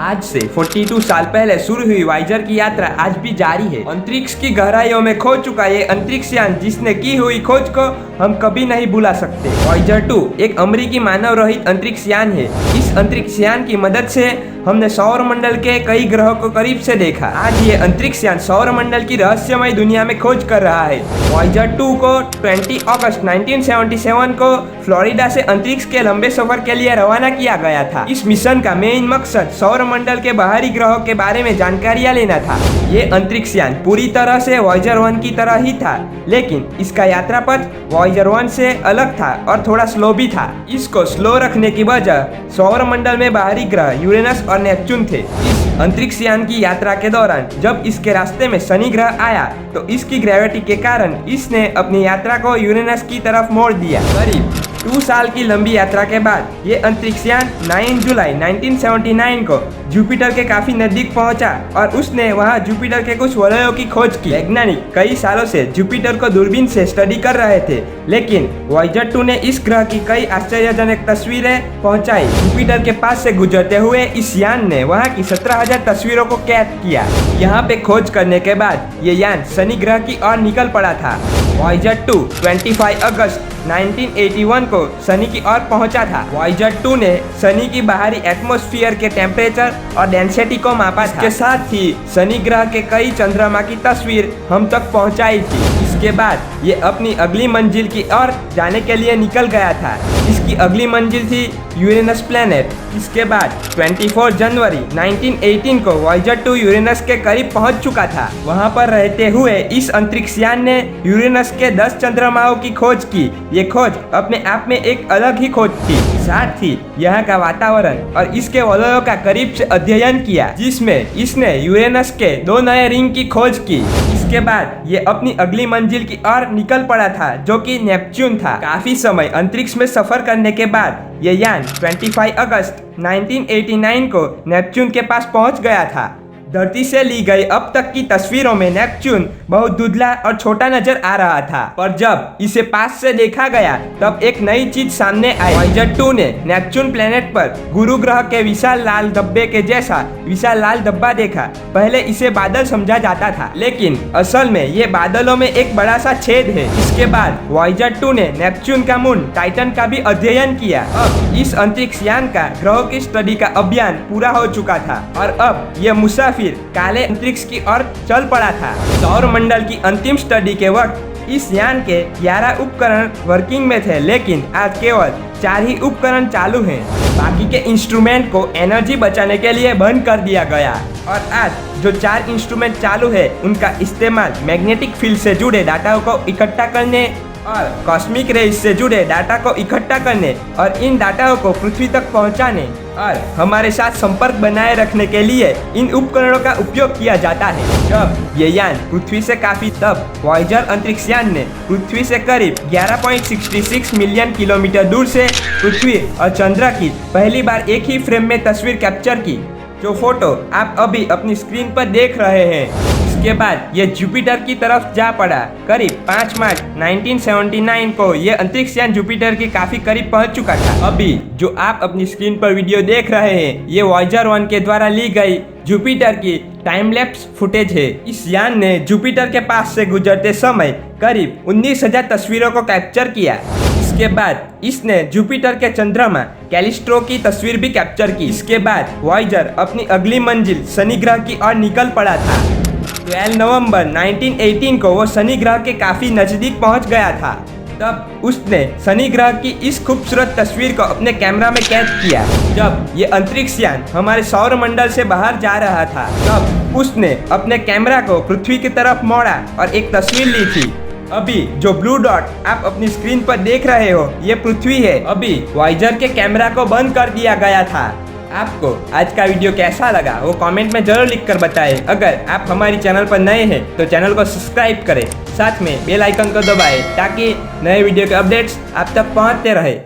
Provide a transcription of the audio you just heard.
आज से 42 साल पहले शुरू हुई वॉयेजर की यात्रा आज भी जारी है। अंतरिक्ष की गहराइयों में खो चुका ये अंतरिक्ष यान जिसने की हुई खोज को हम कभी नहीं भुला सकते। वॉयेजर 2 एक अमेरिकी मानव रहित अंतरिक्ष यान है। इस अंतरिक्ष यान की मदद से हमने सौर मंडल के कई ग्रहों को करीब से देखा। आज ये अंतरिक्ष यान सौर मंडल की रहस्यमय दुनिया में खोज कर रहा है। वॉयेजर 2 को 20 अगस्त 1977 को फ्लोरिडा से अंतरिक्ष के लंबे सफर के लिए रवाना किया गया था। इस मिशन का मेन मकसद सौर मंडल के बाहरी ग्रहों के बारे में जानकारियां लेना था। ये अंतरिक्ष यान पूरी तरह से वॉयेजर 1 की तरह ही था, लेकिन इसका यात्रा पथ वॉयेजर 1 से अलग था और थोड़ा स्लो भी था। इसको स्लो रखने की वजह सौर मंडल में बाहरी ग्रह यूरेनस और नेपच्यून थे। इस अंतरिक्ष यान की यात्रा के दौरान जब इसके रास्ते में शनि ग्रह आया तो इसकी ग्रेविटी के कारण इसने अपनी यात्रा को यूरेनस की तरफ मोड़ दिया। करीब 2 साल की लंबी यात्रा के बाद ये अंतरिक्ष यान 9 जुलाई 1979 को जुपिटर के काफी नजदीक पहुंचा और उसने वहां जुपिटर के कुछ वलयों की खोज की। वैज्ञानिक कई सालों से जुपिटर को दूरबीन से स्टडी कर रहे थे, लेकिन वॉयेजर 2 ने इस ग्रह की कई आश्चर्यजनक तस्वीरें पहुंचाई। जुपिटर के पास से गुजरते हुए इस यान ने वहां की 17,000 तस्वीरों को कैद किया। यहाँ पे खोज करने के बाद ये यान शनि ग्रह की ओर निकल पड़ा था। वॉयेजर 2 25 अगस्त 1981 को शनि की ओर पहुंचा था। वॉयेजर 2 ने शनि की बाहरी एटमॉस्फेयर के टेम्परेचर और डेंसिटी को मापा था। इसके साथ ही शनि ग्रह के कई चंद्रमा की तस्वीर हम तक पहुंचाई थी। इसके बाद ये अपनी अगली मंजिल की ओर जाने के लिए निकल गया था। इसकी अगली मंजिल थी यूरेनस प्लेनेट। इसके बाद 24 जनवरी 1918 को वॉयेजर 2 यूरेनस के करीब पहुंच चुका था। वहां पर रहते हुए इस अंतरिक्ष यान ने यूरेनस के 10 चंद्रमाओं की खोज की। ये खोज अपने आप में एक अलग ही खोज थी। साथ ही यहाँ का वातावरण और इसके वलयों का करीब से अध्ययन किया, जिसमें इसने यूरेनस के 2 नए रिंग की खोज की। इसके बाद ये अपनी अगली मंजिल की ओर निकल पड़ा था, जो कि नेपच्यून था। काफी समय अंतरिक्ष में सफर करने के बाद ये यान 25 अगस्त 1989 को नेपच्यून के पास पहुंच गया था। धरती से ली गई अब तक की तस्वीरों में नेपच्यून बहुत धुंधला और छोटा नजर आ रहा था, पर जब इसे पास से देखा गया तब एक नई चीज सामने आई। वॉयेजर 2 ने नेपच्यून प्लेनेट पर गुरु ग्रह के विशाल लाल धब्बे के जैसा विशाल लाल धब्बा देखा। पहले इसे बादल समझा जाता था, लेकिन असल में ये बादलों में एक बड़ा सा छेद है। इसके बाद वॉयेजर 2 ने नेपच्यून का मून टाइटन का भी अध्ययन किया। अब इस अंतरिक्ष यान का ग्रहों की स्टडी का अभियान पूरा हो चुका था और अब ये मुसाफिर काले अंतरिक्ष की ओर चल पड़ा था। सौर मंडल की अंतिम स्टडी के वक्त इस यान के 11 उपकरण वर्किंग में थे, लेकिन आज केवल 4 ही उपकरण चालू हैं। बाकी के इंस्ट्रूमेंट को एनर्जी बचाने के लिए बंद कर दिया गया और आज जो 4 इंस्ट्रूमेंट चालू है उनका इस्तेमाल मैग्नेटिक फील्ड से जुड़े डाटा को इकट्ठा करने और कॉस्मिक रेज से जुड़े डाटा को इकट्ठा करने और इन डाटा को पृथ्वी तक पहुंचाने और हमारे साथ संपर्क बनाए रखने के लिए इन उपकरणों का उपयोग किया जाता है। जब ये यान पृथ्वी से काफी तब वॉयेजर अंतरिक्ष यान ने पृथ्वी से करीब 11.66 मिलियन किलोमीटर दूर से पृथ्वी और चंद्र की पहली बार एक ही फ्रेम में तस्वीर कैप्चर की, जो फोटो आप अभी अपनी स्क्रीन पर देख रहे हैं। इसके बाद ये जुपिटर की तरफ जा पड़ा। करीब 5 मार्च 1979 को ये अंतरिक्ष यान जुपिटर के काफी करीब पहुंच चुका था। अभी जो आप अपनी स्क्रीन पर वीडियो देख रहे हैं ये वॉयेजर 1 के द्वारा ली गई जुपिटर की टाइम लैप्स फुटेज है। इस यान ने जुपिटर के पास से गुजरते समय करीब 19,000 तस्वीरों को कैप्चर किया। इसके बाद इसने जुपिटर के चंद्रमा कैलिस्ट्रो की तस्वीर भी कैप्चर की। इसके बाद वॉयेजर अपनी अगली मंजिल शनि ग्रह की ओर निकल पड़ा था। 12 नवंबर 1918 को वो शनि ग्रह के काफी नजदीक पहुंच गया था। तब उसने शनि ग्रह की इस खूबसूरत तस्वीर को अपने कैमरा में कैद किया। जब ये अंतरिक्ष यान हमारे सौर मंडल से बाहर जा रहा था तब उसने अपने कैमरा को पृथ्वी की तरफ मोड़ा और एक तस्वीर ली थी। अभी जो ब्लू डॉट आप अपनी स्क्रीन पर देख रहे हो ये पृथ्वी है। अभी वॉयेजर के कैमरा को बंद कर दिया गया था। आपको आज का वीडियो कैसा लगा वो कमेंट में जरूर लिखकर बताएं। अगर आप हमारी चैनल पर नए हैं तो चैनल को सब्सक्राइब करें, साथ में बेल आइकन को दबाएं ताकि नए वीडियो के अपडेट्स आप तक पहुंचते रहे।